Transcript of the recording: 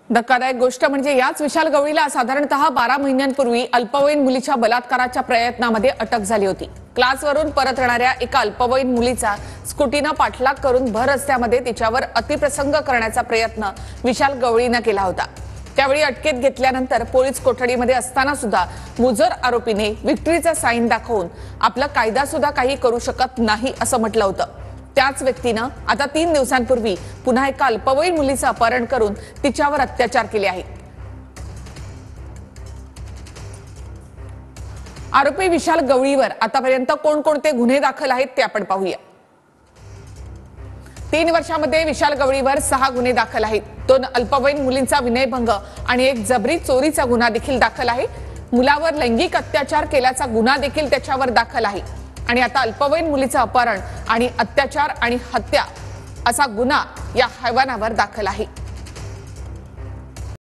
धक्कादायक गोष्ट म्हणजे याच विशाल गवळीला साधारणतः 12 महिन्यांपूर्वी अल्पवयीन मुलीच्या बलात्काराच्या प्रयत्नामध्ये अटक झाली होती। क्लासवरून परत येणाऱ्या एका अल्पवयीन मुलीचा स्कूटीनं पाठलाग करून भर रस्त्यामध्ये तिच्यावर अतिप्रसंग करण्याचा प्रयत्न विशाल गवळीनं केला होता। त्यावेळी अटकेत घेतल्यानंतर पोलीस कोठडीमध्ये असताना सुद्धा मुजर आरोपीने विक्ट्रीचा साईन दाखवून आपला कायदा सुद्धा काही करू शकत नाही असं म्हटलं होतं। त्याच व्यक्तीनं आता 3 दिवसांपूर्वी पुन्हा एका अल्पवयीन मुलीचं अपहरण करून तिच्यावर अत्याचार केले आहेत। आरोपी विशाल गवळीवर आतापर्यंत कोणकोणते गुन्हे दाखल आहेत ते आपण पाहूया। 3 वर्षांमध्ये विशाल गवळीवर 6 गुन्हे दाखल आहेत। 2 अल्पवयीन मुलींचा विनयभंग आणि एक जबरी चोरीचा गुन्हा देखील दाखल आहे। मुलावर लैंगिक अत्याचार केल्याचा गुन्हा देखील त्याच्यावर दाखल आहे आणि आता अल्पवयीन मुलीचं अपहरण आणि अत्याचार आणि हत्या असा गुन्हा या हैवानावर दाखल आहे।